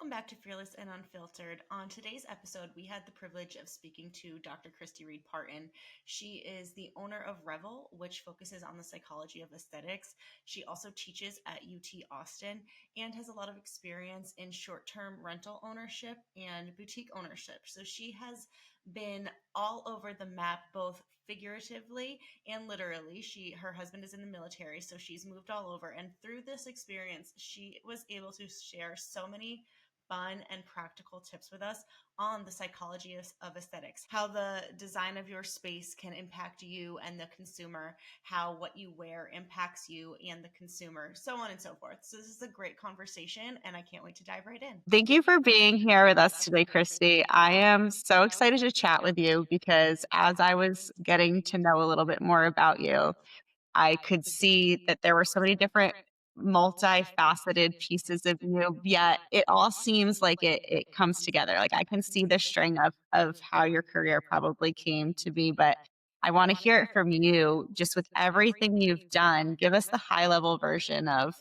Welcome back to Fearlyss and Unfiltered. On today's episode, we had the privilege of speaking to Dr. Kristi Reid-Partin. She is the owner of Revel, which focuses on the psychology of aesthetics. She also teaches at UT Austin and has a lot of experience in short-term rental ownership and boutique ownership. So she has been all over the map, both figuratively and literally. Her husband is in the military, so she's moved all over. And through this experience, she was able to share so many fun and practical tips with us on the psychology of aesthetics, how the design of your space can impact you and the consumer, how what you wear impacts you and the consumer, so on and so forth. So this is a great conversation, and I can't wait to dive right in. Thank you for being here with us today, Kristi. I am so excited to chat with you because as I was getting to know a little bit more about you, I could see that there were so many different multifaceted pieces of you, yet it all seems like it comes together. Like I can see the string of how your career probably came to be, but I want to hear it from you just with everything you've done. Give us the high level version of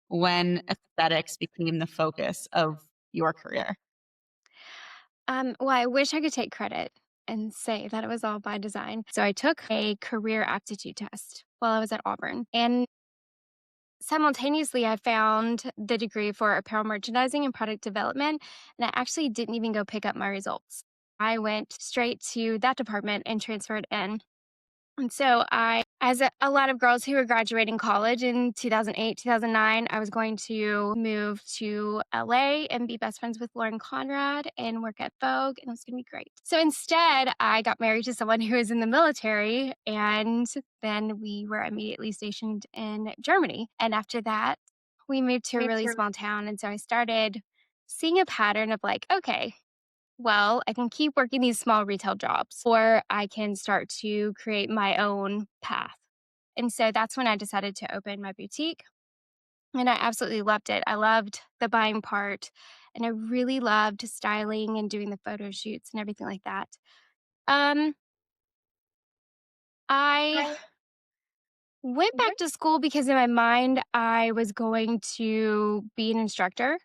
when aesthetics became the focus of your career. Well, I wish I could take credit and say that it was all by design. So I took a career aptitude test while I was at Auburn. And simultaneously, I found the degree for apparel merchandising and product development. And I actually didn't even go pick up my results. I went straight to that department and transferred in. And so as a lot of girls who were graduating college in 2008, 2009, I was going to move to LA and be best friends with Lauren Conrad and work at Vogue, and it was going to be great. So instead, I got married to someone who was in the military, and then we were immediately stationed in Germany. And after that, we moved to a really small town. And so I started seeing a pattern of like, okay, well, I can keep working these small retail jobs, or I can start to create my own path. And so that's when I decided to open my boutique. And I absolutely loved it. I loved the buying part, and I really loved styling and doing the photo shoots and everything like that. I went back to school because in my mind, I was going to be an instructor.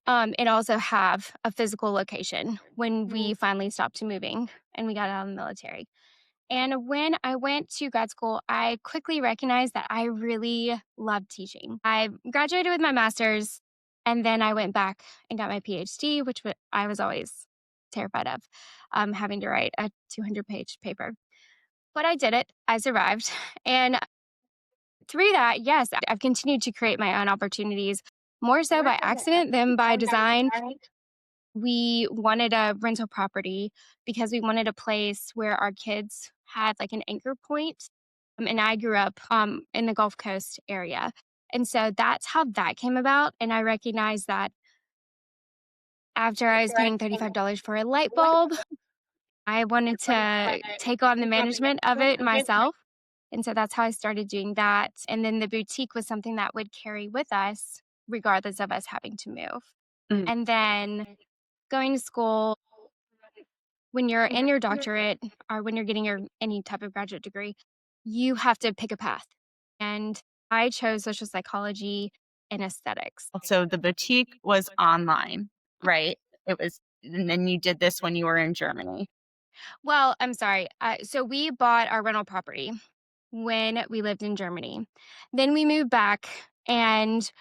And also have a physical location when we finally stopped moving and we got out of the military. And when I went to grad school, I quickly recognized that I really loved teaching. I graduated with my master's, and then I went back and got my PhD, which I was always terrified of, having to write a 200-page paper. But I did it. I survived. And through that, yes, I've continued to create my own opportunities, more so by accident than by design. We wanted a rental property because we wanted a place where our kids had like an anchor point. And I grew up in the Gulf Coast area. And so that's how that came about. And I recognized that after I was paying $35 for a light bulb, I wanted to take on the management of it myself. And so that's how I started doing that. And then the boutique was something that would carry with us, regardless of us having to move. Mhm. And then going to school, when you're in your doctorate or when you're getting any type of graduate degree, you have to pick a path. And I chose social psychology and aesthetics. So the boutique was online, right? And then you did this when you were in Germany. Well, I'm sorry. So we bought our rental property when we lived in Germany. Then we moved back and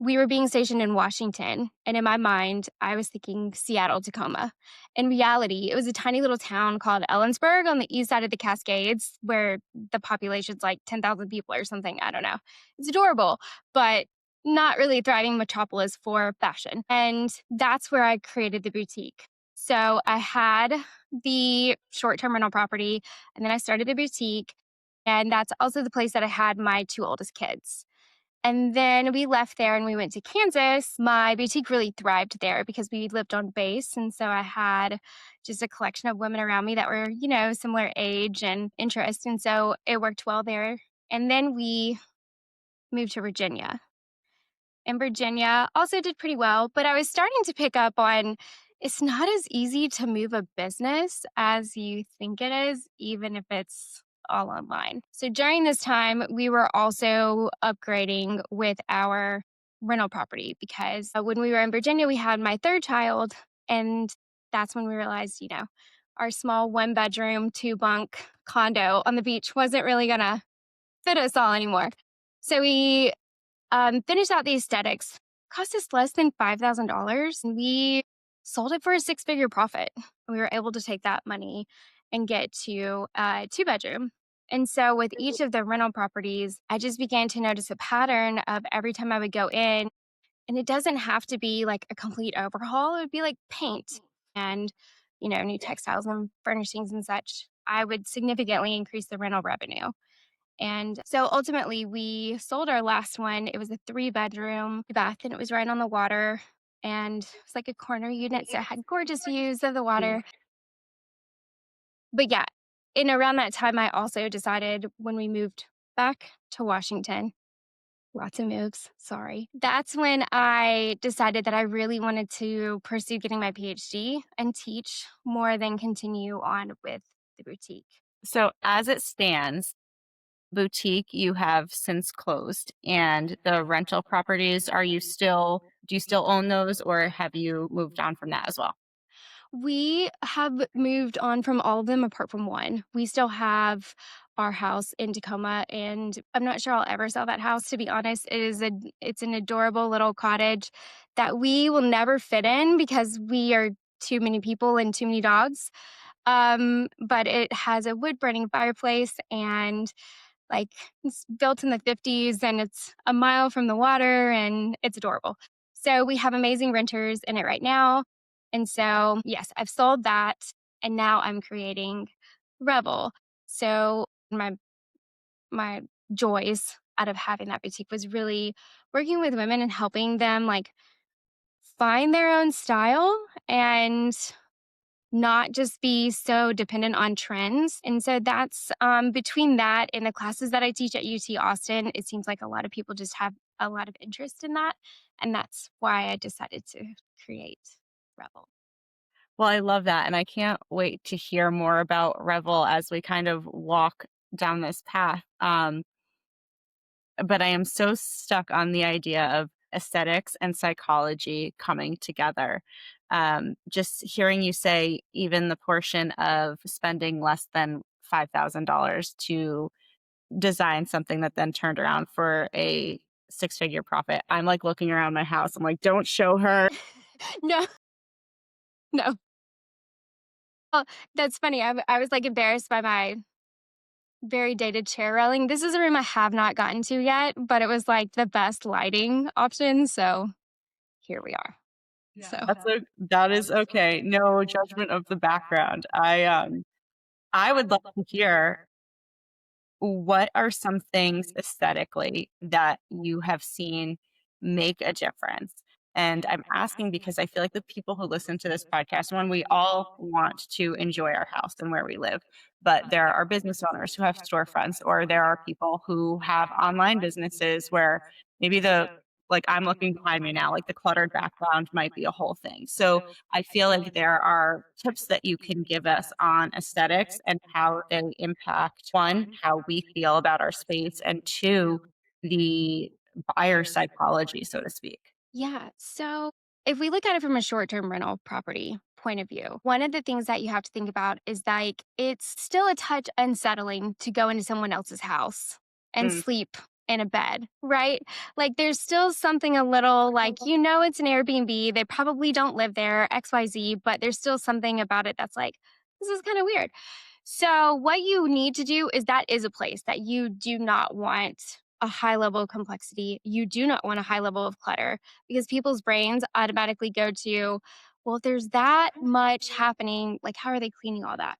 we were being stationed in Washington. And in my mind, I was thinking Seattle, Tacoma. In reality, it was a tiny little town called Ellensburg on the east side of the Cascades, where the population's like 10,000 people or something. I don't know. It's adorable, but not really a thriving metropolis for fashion. And that's where I created the boutique. So I had the short-term rental property, and then I started the boutique. And that's also the place that I had my two oldest kids. And then we left there and we went to Kansas. My boutique really thrived there because we lived on base. And so I had just a collection of women around me that were, similar age and interest. And so it worked well there. And then we moved to Virginia. And Virginia also did pretty well, but I was starting to pick up on it's not as easy to move a business as you think it is, even if it's all online. So during this time, we were also upgrading with our rental property because when we were in Virginia, we had my third child. And that's when we realized, our small 1-bedroom, 2-bunk condo on the beach wasn't really going to fit us all anymore. So we finished out the aesthetics. Cost us less than $5,000. And we sold it for a 6-figure profit. We were able to take that money and get to a 2-bedroom. And so with each of the rental properties, I just began to notice a pattern of every time I would go in, and it doesn't have to be like a complete overhaul. It would be like paint and, new textiles and furnishings and such. I would significantly increase the rental revenue. And so ultimately we sold our last one. It was a 3-bedroom bath and it was right on the water. And it was like a corner unit. So it had gorgeous views of the water. But yeah, in around that time, I also decided when we moved back to Washington, lots of moves, sorry. That's when I decided that I really wanted to pursue getting my PhD and teach more than continue on with the boutique. So as it stands, boutique you have since closed, and the rental properties, do you still own those, or have you moved on from that as well? We have moved on from all of them apart from one. We still have our house in Tacoma, and I'm not sure I'll ever sell that house, to be honest. It's an adorable little cottage that we will never fit in because we are too many people and too many dogs. But it has a wood burning fireplace, and like it's built in the 50s, and it's a mile from the water, and it's adorable. So we have amazing renters in it right now. And so, yes, I've sold that, and now I'm creating Revel. So my joys out of having that boutique was really working with women and helping them like find their own style and not just be so dependent on trends. And so that's between that and the classes that I teach at UT Austin, it seems like a lot of people just have a lot of interest in that. And that's why I decided to create Revel. Well, I love that. And I can't wait to hear more about Revel as we kind of walk down this path. But I am so stuck on the idea of aesthetics and psychology coming together. Just hearing you say even the portion of spending less than $5,000 to design something that then turned around for a 6-figure profit. I'm like looking around my house. I'm like, don't show her. No, no. Oh, that's funny. I was like embarrassed by my very dated chair railing. This is a room I have not gotten to yet, but it was like the best lighting option. So here we are. Yeah. So That is okay. No judgment of the background. I would love to hear, what are some things aesthetically that you have seen make a difference? And I'm asking because I feel like the people who listen to this podcast, one, we all want to enjoy our house and where we live, but there are business owners who have storefronts, or there are people who have online businesses where maybe like I'm looking behind me now, like the cluttered background might be a whole thing. So I feel like there are tips that you can give us on aesthetics and how they impact, one, how we feel about our space, and two, the buyer psychology, so to speak. yeah. So if we look at it from a short-term rental property point of view, one of the things that you have to think about is like it's still a touch unsettling to go into someone else's house and Mm. sleep in a bed, right? Like there's still something a little like, it's an Airbnb. They probably don't live there, XYZ, but there's still something about it that's like, this is kind of weird. So what you need to do is that is a place that you do not want a high level of complexity. You do not want a high level of clutter because people's brains automatically go to, well, if there's that much happening, like how are they cleaning all that?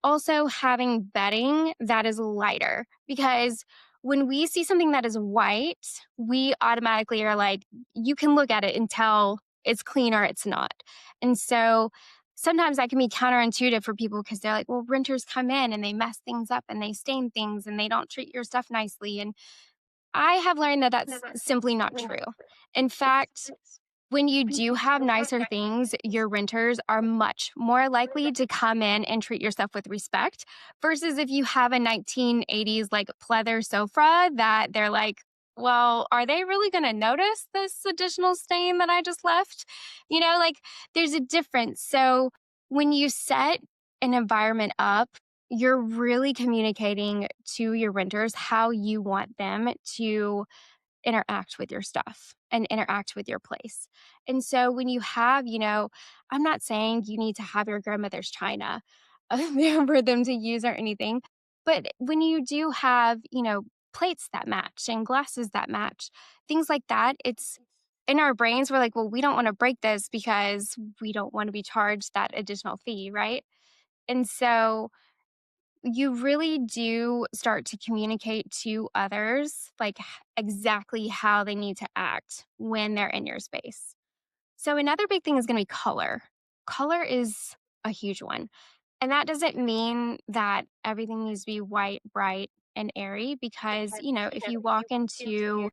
Also having bedding that is lighter, because when we see something that is white, we automatically are like, you can look at it and tell it's clean or it's not. And so sometimes that can be counterintuitive for people because they're like, well, renters come in and they mess things up and they stain things and they don't treat your stuff nicely. And I have learned that that's simply not true. In fact, when you do have nicer things, your renters are much more likely to come in and treat your stuff with respect versus if you have a 1980s like pleather sofa that they're like, well, are they really going to notice this additional stain that I just left? Like there's a difference. So when you set an environment up, you're really communicating to your renters how you want them to interact with your stuff and interact with your place. And so when you have, I'm not saying you need to have your grandmother's china there for them to use or anything, but when you do have, plates that match and glasses that match, things like that, it's in our brains, we're like, well, we don't want to break this because we don't want to be charged that additional fee, right? And so you really do start to communicate to others, like exactly how they need to act when they're in your space. So, another big thing is going to be color. Color is a huge one. And that doesn't mean that everything needs to be white, bright, and airy, because, if you walk into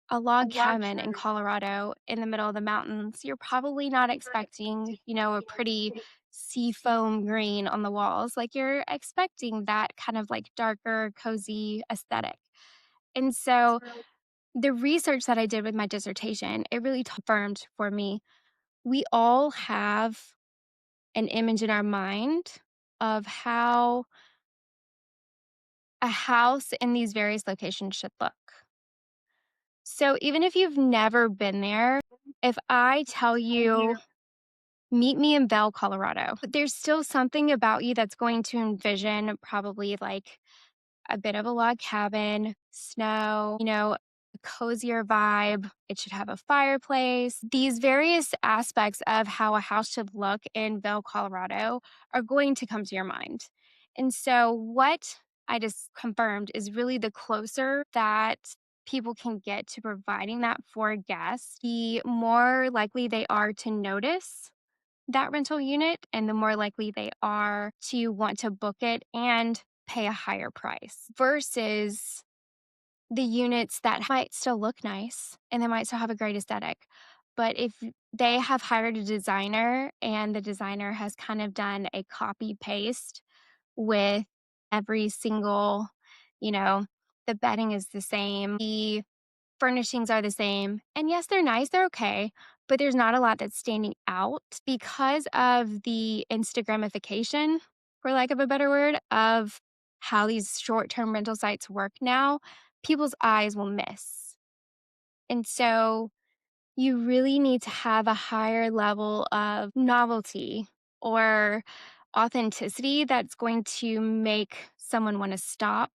a log cabin in Colorado in the middle of the mountains, you're probably not expecting, a pretty sea foam green on the walls. Like you're expecting that kind of like darker, cozy aesthetic. And so the research that I did with my dissertation, it really confirmed for me we all have an image in our mind of how a house in these various locations should look. So even if you've never been there, if I tell you, meet me in Vail, Colorado, there's still something about you that's going to envision probably like a bit of a log cabin, snow, a cozier vibe. It should have a fireplace. These various aspects of how a house should look in Vail, Colorado are going to come to your mind. And so, what I just confirmed is really the closer that people can get to providing that for guests, the more likely they are to notice that rental unit and the more likely they are to want to book it and pay a higher price versus the units that might still look nice and they might still have a great aesthetic. But if they have hired a designer and the designer has kind of done a copy paste with every single, you know, the bedding is the same, the furnishings are the same. And yes, they're nice, they're okay, but there's not a lot that's standing out because of the Instagramification, for lack of a better word, of how these short-term rental sites work now. People's eyes will miss. And so you really need to have a higher level of novelty or authenticity that's going to make someone want to stop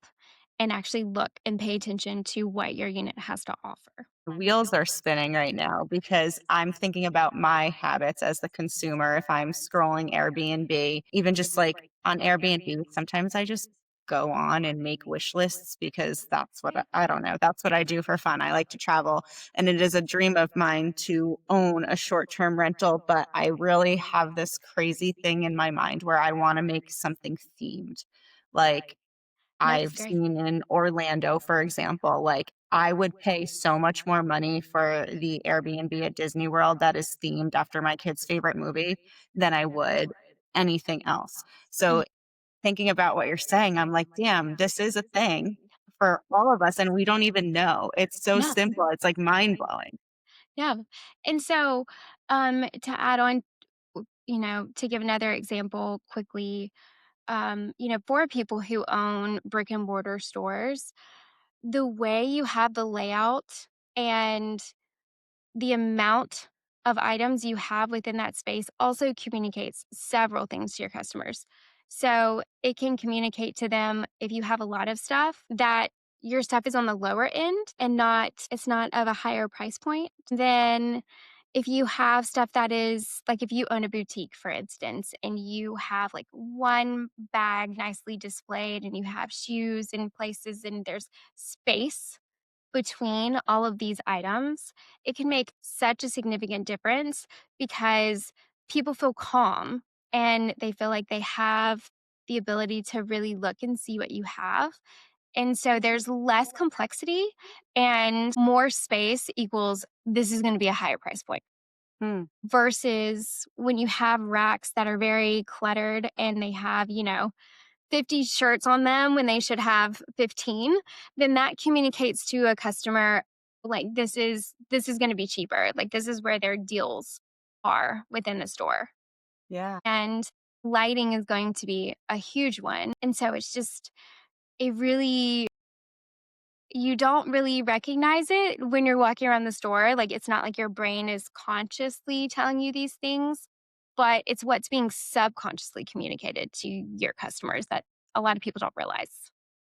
and actually look and pay attention to what your unit has to offer. Wheels are spinning right now because I'm thinking about my habits as the consumer. If I'm scrolling Airbnb, even just like on Airbnb, sometimes I just go on and make wish lists because that's what I don't know. That's what I do for fun. I like to travel, and it is a dream of mine to own a short term rental. But I really have this crazy thing in my mind where I want to make something themed. Like, That's I've great. seen in Orlando, for example, like I would pay so much more money for the Airbnb at Disney World that is themed after my kid's favorite movie than I would anything else. Mm, So thinking about what you're saying, I'm like, damn, this is a thing for all of us and we don't even know. It's so yeah, simple. It's like mind blowing. yeah. And so, to add on, to give another example quickly, for people who own brick and mortar stores, the way you have the layout and the amount of items you have within that space also communicates several things to your customers. So it can communicate to them if you have a lot of stuff that your stuff is on the lower end and it's not of a higher price point. Then if you have stuff that is like if you own a boutique, for instance, and you have like one bag nicely displayed and you have shoes in places and there's space between all of these items, it can make such a significant difference because people feel calm and they feel like they have the ability to really look and see what you have. And so there's less complexity and more space equals this is going to be a higher price point. Hmm. Versus when you have racks that are very cluttered and they have, 50 shirts on them when they should have 15, then that communicates to a customer like this is going to be cheaper. Like this is where their deals are within the store. Yeah. And lighting is going to be a huge one. And so it's just you don't really recognize it when you're walking around the store. Like it's not like your brain is consciously telling you these things, but it's what's being subconsciously communicated to your customers that a lot of people don't realize.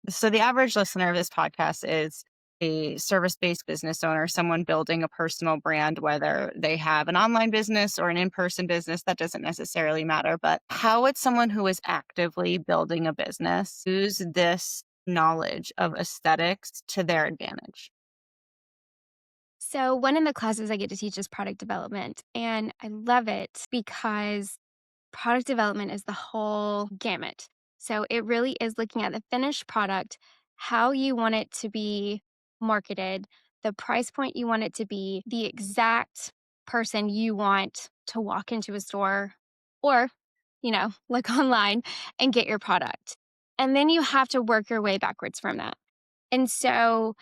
So the average listener of this podcast is a service-based business owner, someone building a personal brand, whether they have an online business or an in-person business, that doesn't necessarily matter. But how would someone who is actively building a business use this knowledge of aesthetics to their advantage? So one of the classes I get to teach is product development, and I love it because product development is the whole gamut. So it really is looking at the finished product, how you want it to be marketed, the price point you want it to be, the exact person you want to walk into a store or, look online and get your product. And then you have to work your way backwards from that. And so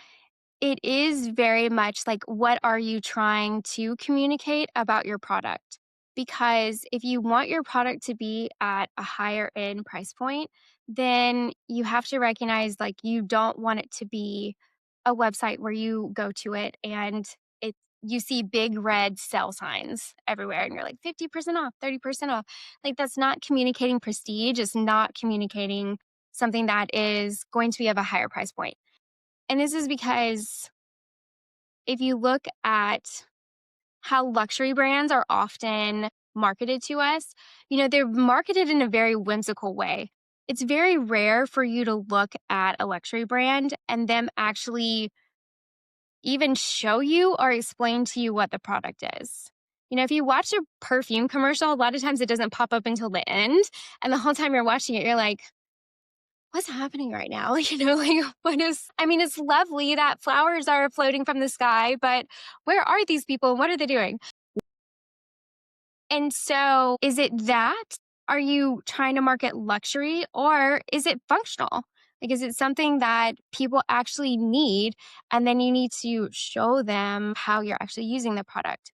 it is very much like, what are you trying to communicate about your product? Because if you want your product to be at a higher end price point, then you have to recognize like you don't want it to be a website where you go to it and you see big red sell signs everywhere and you're like 50% off, 30% off. Like that's not communicating prestige. It's not communicating something that is going to be of a higher price point. And this is because if you look at how luxury brands are often marketed to us, they're marketed in a very whimsical way. It's very rare for you to look at a luxury brand and them actually even show you or explain to you what the product is. If you watch a perfume commercial, a lot of times it doesn't pop up until the end. And the whole time you're watching it, you're like, what's happening right now? It's lovely that flowers are floating from the sky, but where are these people? What are they doing? And so is it that? Are you trying to market luxury or is it functional? Like, is it something that people actually need? And then you need to show them how you're actually using the product.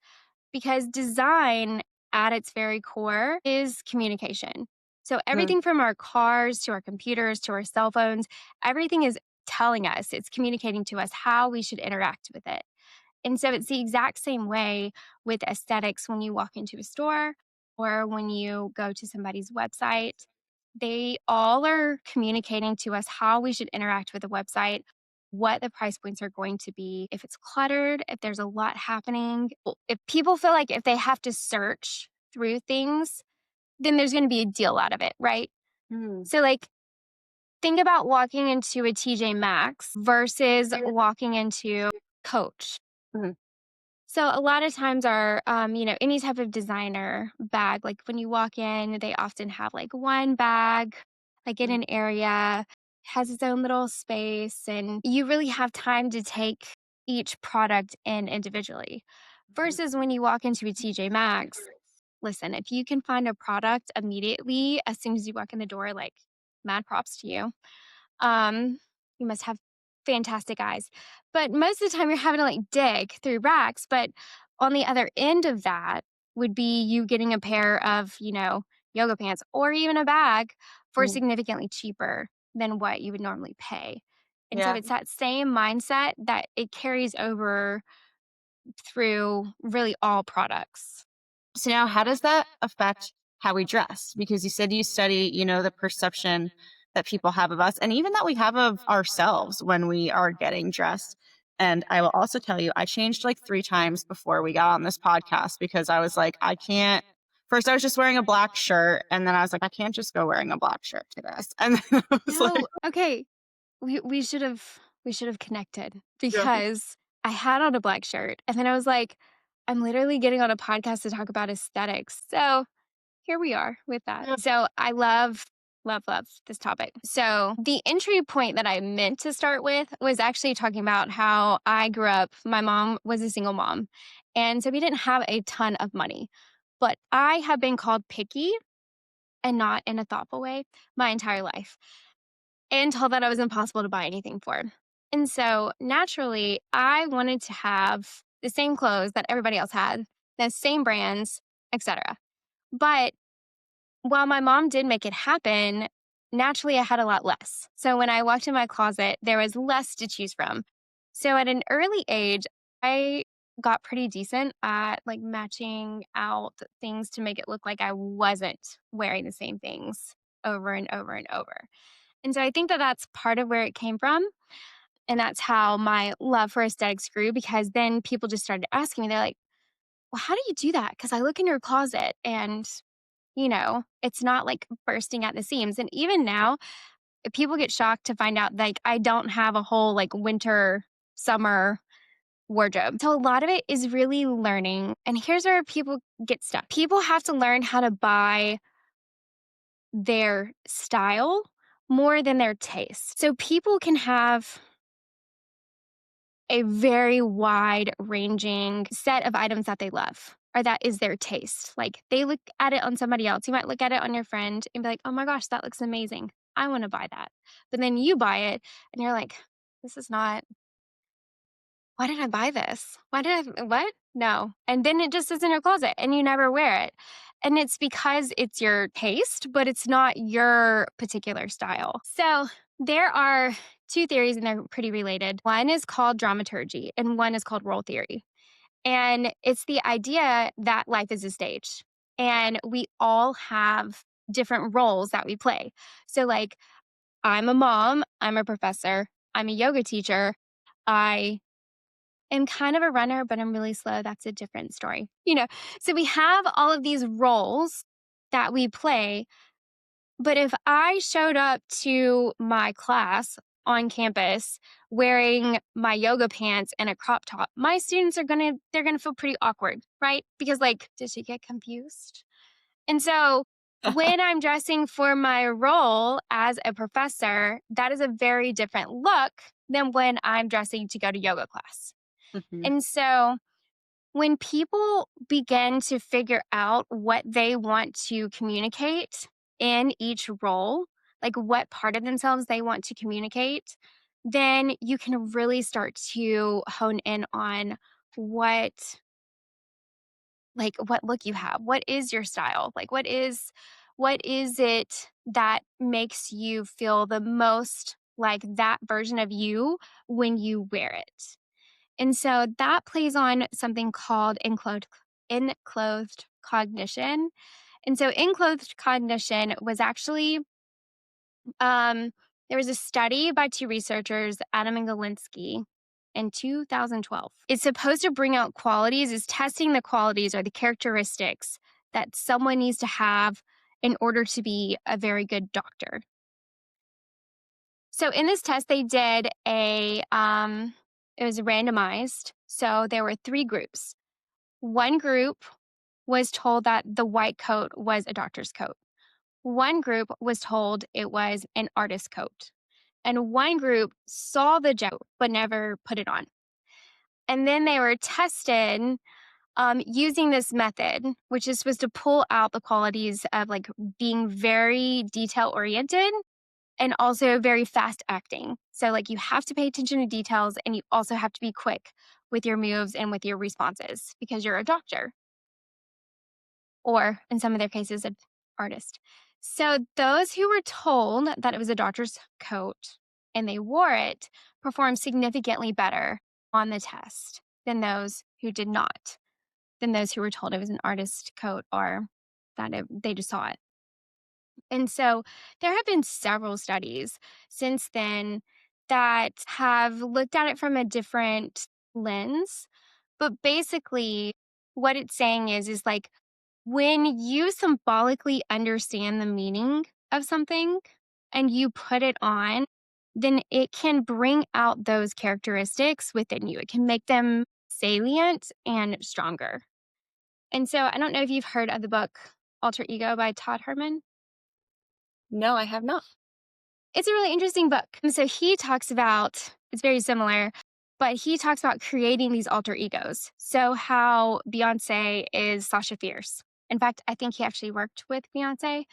Because design at its very core is communication. So everything from our cars to our computers to our cell phones, everything is telling us, it's communicating to us how we should interact with it. And so it's the exact same way with aesthetics when you walk into a store or when you go to somebody's website. They all are communicating to us how we should interact with the website, what the price points are going to be, if it's cluttered, if there's a lot happening. If people feel like if they have to search through things, then there's going to be a deal out of it, right? So, like, think about walking into a TJ Maxx versus walking into Coach. So a lot of times any type of designer bag, like when you walk in, they often have like one bag, like in an area, has its own little space, and you really have time to take each product in individually. Versus when you walk into a TJ Maxx, listen, if you can find a product immediately as soon as you walk in the door, like mad props to you. You must have fantastic eyes. But most of the time you're having to like dig through racks. But on the other end of that would be you getting a pair of, yoga pants or even a bag for significantly cheaper than what you would normally pay. And so it's that same mindset that it carries over through really all products. So now how does that affect how we dress? Because you said you study, the perception that people have of us and even that we have of ourselves when we are getting dressed. And I will also tell you, I changed like 3 times before we got on this podcast because I was like, I can't. First, I was just wearing a black shirt. And then I was like, I can't just go wearing a black shirt to this. And then I was like, Okay. We should have connected because I had on a black shirt and then I was like, I'm literally getting on a podcast to talk about aesthetics. So here we are with that. So I love this topic. So the entry point that I meant to start with was actually talking about how I grew up. My mom was a single mom. And so we didn't have a ton of money, but I have been called picky and not in a thoughtful way my entire life, and told that I was impossible to buy anything for. And so naturally, I wanted to have the same clothes that everybody else had, the same brands, etc. But while my mom did make it happen, naturally I had a lot less. So when I walked in my closet, there was less to choose from. So at an early age, I got pretty decent at like matching out things to make it look like I wasn't wearing the same things over and over and over. And so I think that that's part of where it came from. And that's how my love for aesthetics grew, because then people just started asking me, they're like, well, how do you do that? Because I look in your closet and, it's not like bursting at the seams. And even now, people get shocked to find out like I don't have a whole like winter, summer wardrobe. So a lot of it is really learning. And here's where people get stuck. People have to learn how to buy their style more than their taste. So people can have a very wide ranging set of items that they love, or that is their taste. Like they look at it on somebody else. You might look at it on your friend and be like, oh my gosh, that looks amazing. I want to buy that. But then you buy it and you're like, this is not, why did I buy this? What? No. And then it just is in your closet and you never wear it. And it's because it's your taste, but it's not your particular style. So there are two theories and they're pretty related. One is called dramaturgy and one is called role theory. And it's the idea that life is a stage and we all have different roles that we play. So like I'm a mom, I'm a professor, I'm a yoga teacher, I am kind of a runner, but I'm really slow. That's a different story. So we have all of these roles that we play. But if I showed up to my class on campus wearing my yoga pants and a crop top, my students they're going to feel pretty awkward, right? Because like, did she get confused? And so when I'm dressing for my role as a professor, that is a very different look than when I'm dressing to go to yoga class. Mhm. And so when people begin to figure out what they want to communicate in each role, like what part of themselves they want to communicate, then you can really start to hone in on what look you have. What is your style? Like what is it that makes you feel the most like that version of you when you wear it? And so that plays on something called enclothed cognition. And so enclothed cognition was actually, there was a study by two researchers, Adam and Galinsky, in 2012. It's supposed to bring out qualities, is testing the qualities or the characteristics that someone needs to have in order to be a very good doctor. So in this test, they did it was randomized. So there were 3 groups. One group was told that the white coat was a doctor's coat. One group was told it was an artist's coat. And one group saw the jacket but never put it on. And then they were tested using this method, which is supposed to pull out the qualities of like being very detail oriented and also very fast acting. So like you have to pay attention to details and you also have to be quick with your moves and with your responses because you're a doctor. Or in some of their cases, an artist. So those who were told that it was a doctor's coat and they wore it performed significantly better on the test than those who did not, than those who were told it was an artist's coat or that they just saw it. And so there have been several studies since then that have looked at it from a different lens. But basically, what it's saying is like when you symbolically understand the meaning of something and you put it on, then it can bring out those characteristics within you. It can make them salient and stronger. And so I don't know if you've heard of the book Alter Ego by Todd Herman. No, I have not. It's a really interesting book. And so he talks about, it's very similar, but he talks about creating these alter egos. So how Beyonce is Sasha Fierce. In fact, I think he actually worked with Beyonce.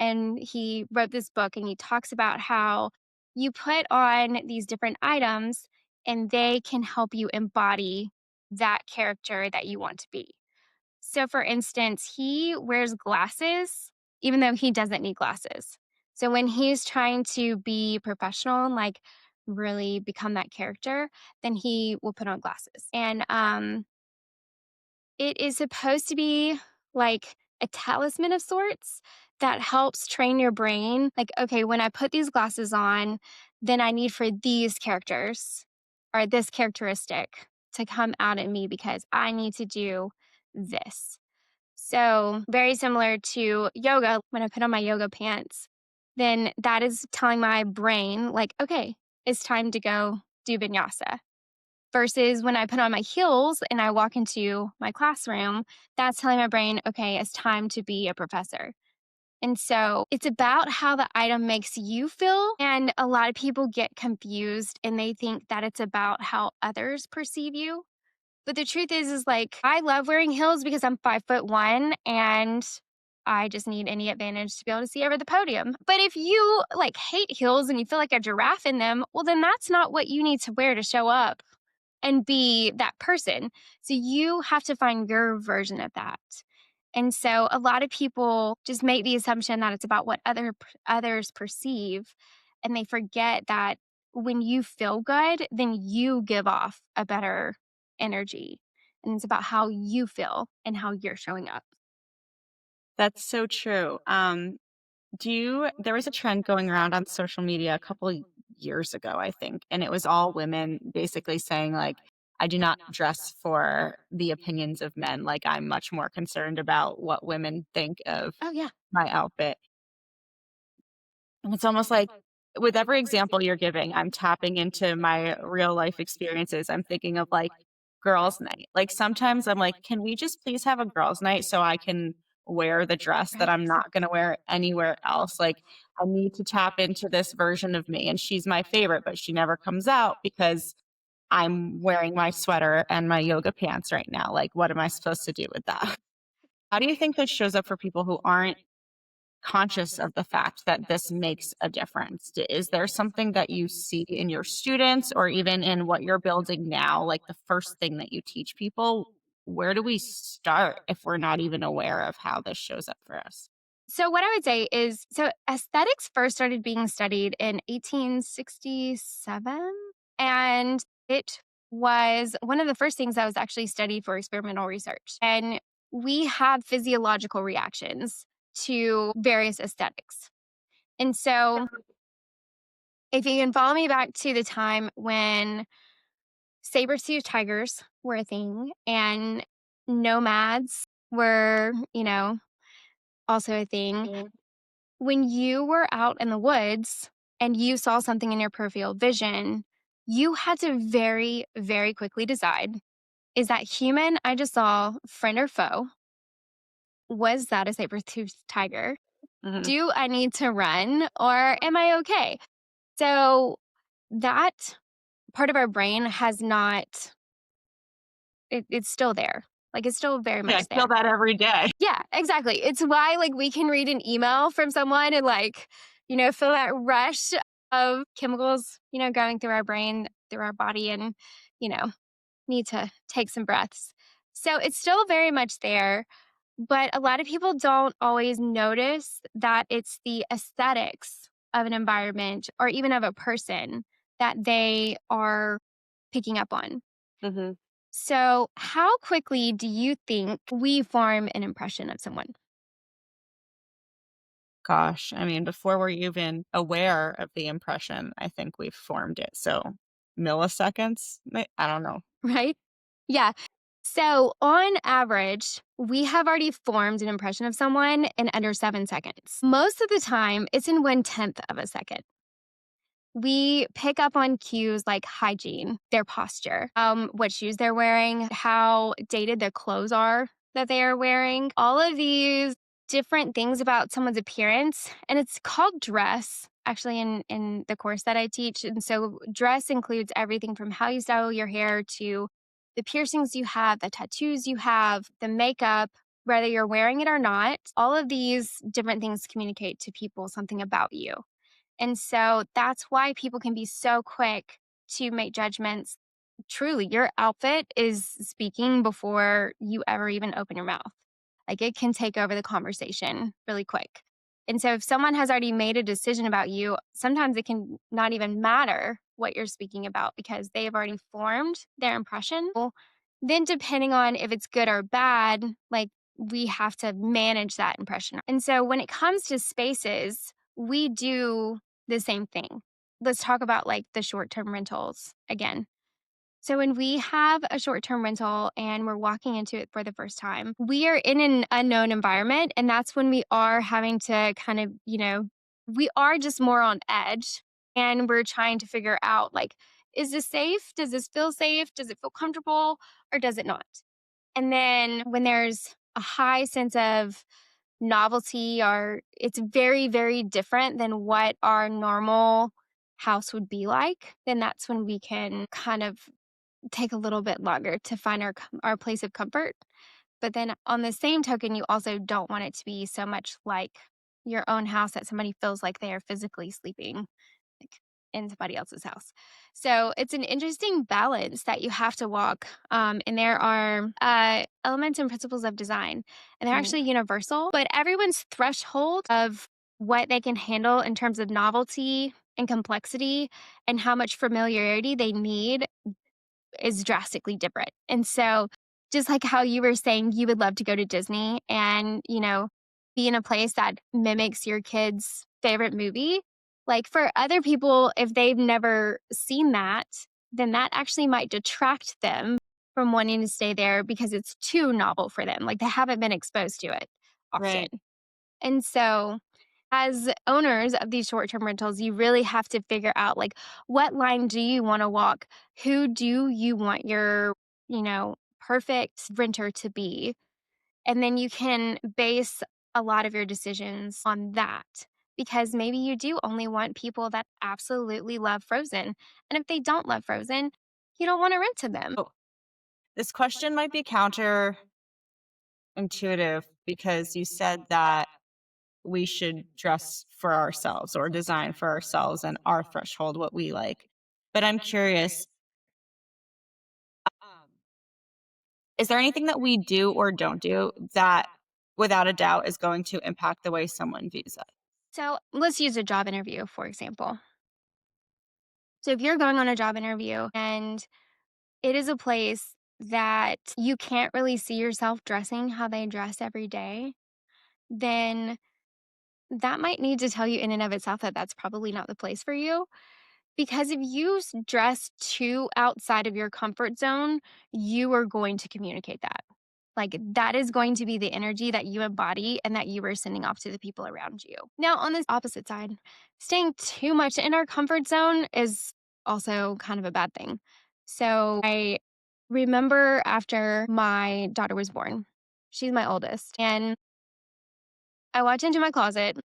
And he wrote this book and he talks about how you put on these different items and they can help you embody that character that you want to be. So, for instance, he wears glasses, even though he doesn't need glasses. So, when he's trying to be professional and like really become that character, then he will put on glasses. And it is supposed to be like a talisman of sorts that helps train your brain. Like, okay, when I put these glasses on, then I need for these characters or this characteristic to come out in me because I need to do this. So, very similar to yoga, when I put on my yoga pants, then that is telling my brain, like, okay, it's time to go do vinyasa. Versus when I put on my heels and I walk into my classroom, that's telling my brain, okay, it's time to be a professor. And so it's about how the item makes you feel. And a lot of people get confused and they think that it's about how others perceive you. But the truth is like, I love wearing heels because I'm 5'1" and I just need any advantage to be able to see over the podium. But if you like hate heels and you feel like a giraffe in them, well, then that's not what you need to wear to show up and be that person. So you have to find your version of that. And so a lot of people just make the assumption that it's about what others perceive, and they forget that when you feel good, then you give off a better energy. And it's about how you feel and how you're showing up. That's so true. There was a trend going around on social media a couple years ago, I think, and it was all women basically saying like, I do not dress for the opinions of men. Like I'm much more concerned about what women think of Oh, yeah. my outfit. And it's almost like with every example you're giving, I'm tapping into my real life experiences. I'm thinking of like girls' night. Like sometimes I'm like, can we just please have a girls' night so I can wear the dress that Right. I'm not going to wear anywhere else? Like I need to tap into this version of me. And she's my favorite, but she never comes out because I'm wearing my sweater and my yoga pants right now. Like, what am I supposed to do with that? How do you think this shows up for people who aren't conscious of the fact that this makes a difference? Is there something that you see in your students or even in what you're building now, like the first thing that you teach people? Where do we start if we're not even aware of how this shows up for us? So what I would say is, so aesthetics first started being studied in 1867, and it was one of the first things that was actually studied for experimental research. And we have physiological reactions to various aesthetics. And so if you can follow me back to the time when saber-toothed tigers were a thing and nomads were, also a thing. When you were out in the woods and you saw something in your peripheral vision, you had to very, very quickly decide, is that human I just saw friend or foe? Was that a saber-toothed tiger? Mhm. Do I need to run or am I okay? So that part of our brain has not, it's still there. Like it's still very Yeah, much I feel there. that every day. Yeah, exactly. It's why like we can read an email from someone and like, feel that rush of chemicals, going through our brain, through our body and, you know, need to take some breaths. So it's still very much there, but a lot of people don't always notice that it's the aesthetics of an environment or even of a person that they are picking up on. Hmm. So, how quickly do you think we form an impression of someone? Gosh, I mean, before we're even aware of the impression, I think we've formed it. So milliseconds? I don't know. Right? Yeah. So, on average, we have already formed an impression of someone in under 7 seconds. Most of the time, it's in 1/10 of a second. We pick up on cues like hygiene, their posture, what shoes they're wearing, how dated their clothes are that they are wearing, all of these different things about someone's appearance. And it's called dress, actually, in the course that I teach. And so, dress includes everything from how you style your hair to the piercings you have, the tattoos you have, the makeup, whether you're wearing it or not. All of these different things communicate to people something about you. And so that's why people can be so quick to make judgments. Truly, your outfit is speaking before you ever even open your mouth. Like, it can take over the conversation really quick. And so if someone has already made a decision about you, sometimes it can not even matter what you're speaking about because they have already formed their impression. Then depending on if it's good or bad, like, we have to manage that impression. And so when it comes to spaces, we do the same thing. Let's talk about like the short-term rentals again. So when we have a short-term rental and we're walking into it for the first time, we are in an unknown environment. And that's when we are having to kind of, we are just more on edge and we're trying to figure out like, is this safe? Does this feel safe? Does it feel comfortable or does it not? And then when there's a high sense of novelty or it's very, very different than what our normal house would be like, then that's when we can kind of take a little bit longer to find our place of comfort. But then on the same token, you also don't want it to be so much like your own house that somebody feels like they are physically sleeping like in somebody else's house. So it's an interesting balance that you have to walk. And there are elements and principles of design, and they're actually universal, but everyone's threshold of what they can handle in terms of novelty and complexity and how much familiarity they need is drastically different. And so just like how you were saying you would love to go to Disney and, be in a place that mimics your kid's favorite movie, like for other people, if they've never seen that, then that actually might detract them from wanting to stay there because it's too novel for them. Like they haven't been exposed to it often. Right. And so as owners of these short-term rentals, you really have to figure out like what line do you want to walk? Who do you want your, perfect renter to be? And then you can base a lot of your decisions on that because maybe you do only want people that absolutely love Frozen. And if they don't love Frozen, you don't want to rent to them. Oh, this question might be counterintuitive because you said that we should dress for ourselves or design for ourselves and our threshold, what we like. But I'm curious, is there anything that we do or don't do that without a doubt is going to impact the way someone views us? So let's use a job interview, for example. So if you're going on a job interview and it is a place that you can't really see yourself dressing how they dress every day, then that might need to tell you in and of itself that that's probably not the place for you. Because if you dress too outside of your comfort zone, you are going to communicate that. Like that is going to be the energy that you embody and that you are sending off to the people around you. Now, on the opposite side, staying too much in our comfort zone is also kind of a bad thing. So I remember after my daughter was born, she's my oldest, and I walked into my closet.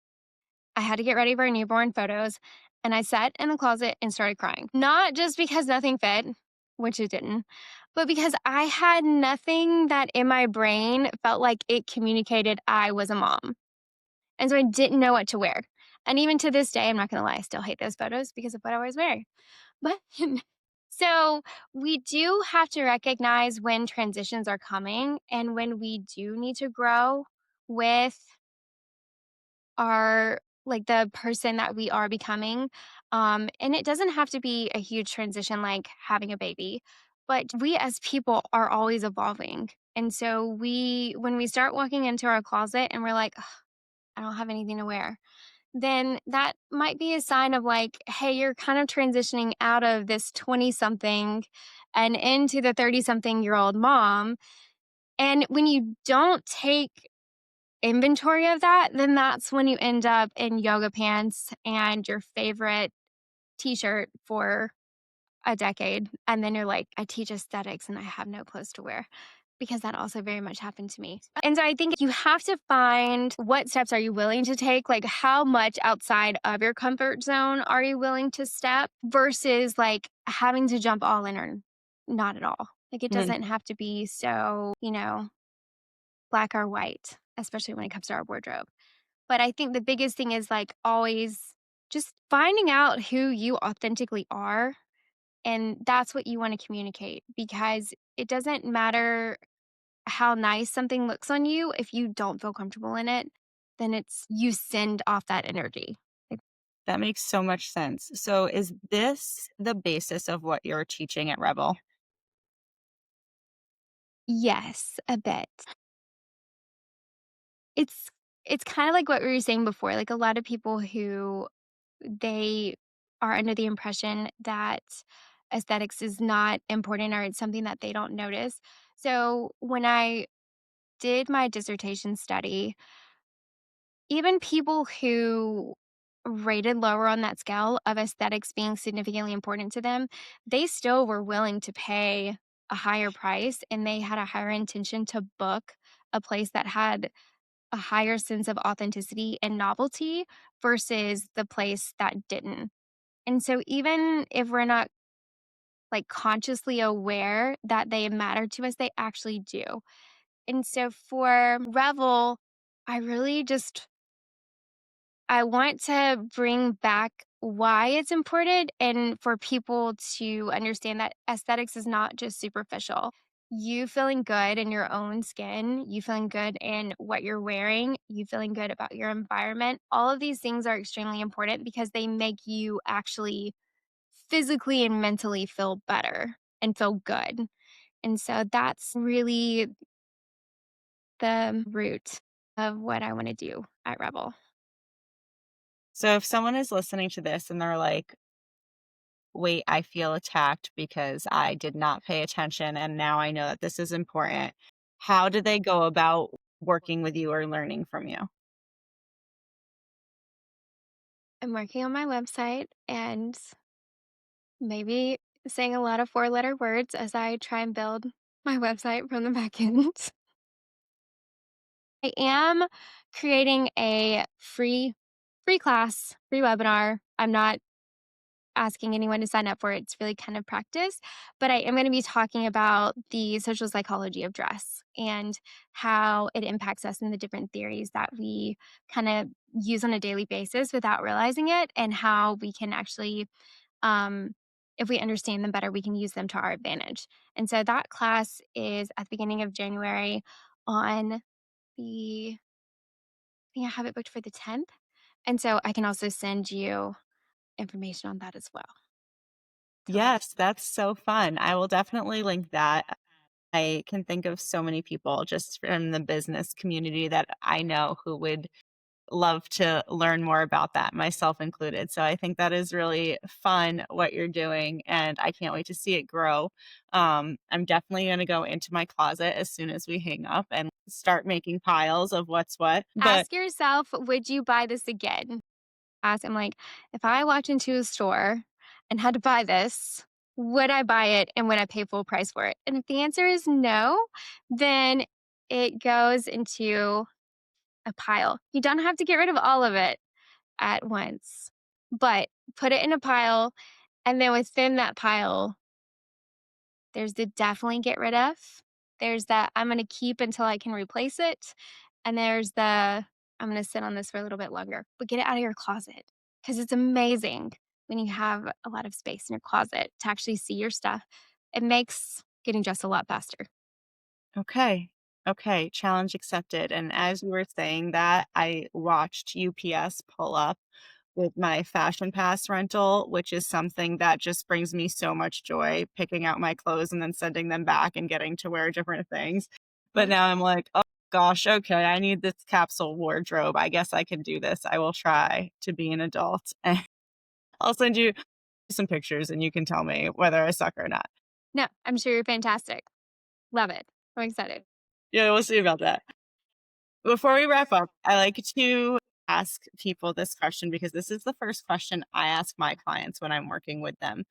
I had to get ready for our newborn photos, and I sat in the closet and started crying. Not just because nothing fit, which it didn't, but because I had nothing that in my brain felt like it communicated I was a mom. And so I didn't know what to wear. And even to this day, I'm not going to lie, I still hate those photos because of what I was wearing. But so we do have to recognize when transitions are coming and when we do need to grow with are like the person that we are becoming. And it doesn't have to be a huge transition like having a baby, but we as people are always evolving. And so when we start walking into our closet and we're like, "Ugh, I don't have anything to wear," then that might be a sign of like, hey, you're kind of transitioning out of this 20 something and into the 30 something year old mom. And when you don't take inventory of that, then that's when you end up in yoga pants and your favorite t-shirt for a decade. And then you're like, I teach aesthetics and I have no clothes to wear because that also very much happened to me. And so I think you have to find what steps are you willing to take? Like how much outside of your comfort zone are you willing to step versus like having to jump all in or not at all. Like it doesn't have to be so, black or white, especially when it comes to our wardrobe. But I think the biggest thing is like always just finding out who you authentically are. And that's what you want to communicate because it doesn't matter how nice something looks on you. If you don't feel comfortable in it, then you send off that energy. That makes so much sense. So is this the basis of what you're teaching at Revel? Yes, a bit. It's it's kind of like what we were saying before. Like a lot of people who they are under the impression that aesthetics is not important or it's something that they don't notice. So when I did my dissertation study, even people who rated lower on that scale of aesthetics being significantly important to them, they still were willing to pay a higher price and they had a higher intention to book a place that had a higher sense of authenticity and novelty versus the place that didn't. And so even if we're not like consciously aware that they matter to us, they actually do. And so for Revel, I really just I want to bring back why it's important and for people to understand that aesthetics is not just superficial. You feeling good in your own skin, you feeling good in what you're wearing, you feeling good about your environment. All of these things are extremely important because they make you actually physically and mentally feel better and feel good. And so that's really the root of what I want to do at Rebel. So if someone is listening to this and they're like, wait, I feel attacked because I did not pay attention and now I know that this is important, how do they go about working with you or learning from you? I'm working on my website and maybe saying a lot of four-letter words as I try and build my website from the back end. I am creating a free class, free webinar. I'm not asking anyone to sign up for it. It's really kind of practice, but I am going to be talking about the social psychology of dress and how it impacts us in the different theories that we kind of use on a daily basis without realizing it, and how we can actually um, if we understand them better, we can use them to our advantage. And so that class is at the beginning of January on I think I have it booked for the 10th. And so I can also send you information on that as well. Yes, that's so fun. I will definitely link that. I can think of so many people just from the business community that I know who would love to learn more about that, myself included. So I think that is really fun what you're doing, and I can't wait to see it grow. I'm definitely going to go into my closet as soon as we hang up and start making piles of what's what. But Ask yourself, would you buy this again? I'm like, if I walked into a store and had to buy this, would I buy it and would I pay full price for it? And if the answer is no, then it goes into a pile. You don't have to get rid of all of it at once, but put it in a pile. And then within that pile, there's the definitely get rid of. There's that I'm going to keep until I can replace it. And there's the I'm going to sit on this for a little bit longer, but get it out of your closet because it's amazing when you have a lot of space in your closet to actually see your stuff. It makes getting dressed a lot faster. okay. Okay, challenge accepted. And as you were saying that, I watched UPS pull up with my fashion pass rental, which is something that just brings me so much joy, picking out my clothes and then sending them back and getting to wear different things. But now I'm like, oh gosh, okay, I need this capsule wardrobe. I guess I can do this. I will try to be an adult. And I'll send you some pictures and you can tell me whether I suck or not. No, I'm sure you're fantastic. Love it. I'm excited. Yeah, we'll see about that. Before we wrap up, I like to ask people this question because this is the first question I ask my clients when I'm working with them.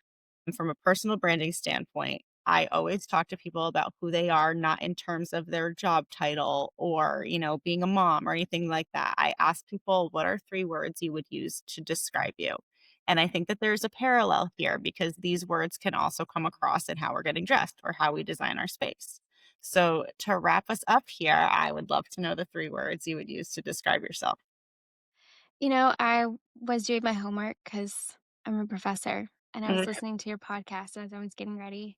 And from a personal branding standpoint, I always talk to people about who they are, not in terms of their job title or, being a mom or anything like that. I ask people, what are 3 words you would use to describe you? And I think that there's a parallel here because these words can also come across in how we're getting dressed or how we design our space. So to wrap us up here, I would love to know the 3 words you would use to describe yourself. I was doing my homework because I'm a professor, and I was Mhm. listening to your podcast as I was getting ready.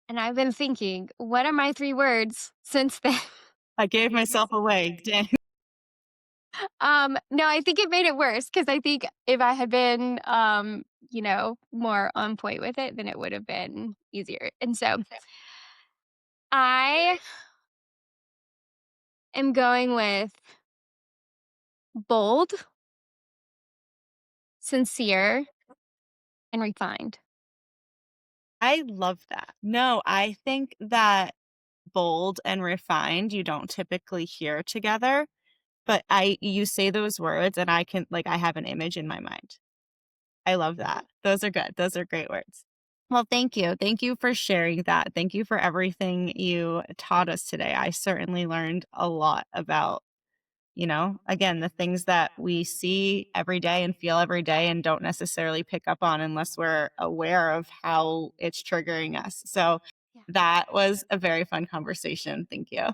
And I've been thinking, what are my 3 words since then? I gave myself away. Dang. No, I think it made it worse because I think if I had been, more on point with it, then it would have been easier. And so I am going with bold, sincere, and refined. I love that. No, I think that bold and refined you don't typically hear together, but you say those words and I have an image in my mind. I love that. Those are good. Those are great words. Well, thank you. Thank you for sharing that. Thank you for everything you taught us today. I certainly learned a lot about, again, the things that we see every day and feel every day and don't necessarily pick up on unless we're aware of how it's triggering us. So Yeah. that was a very fun conversation. Thank you.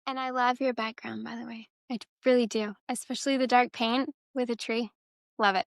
And I love your background, by the way. I really do, especially the dark paint with a tree. Love it.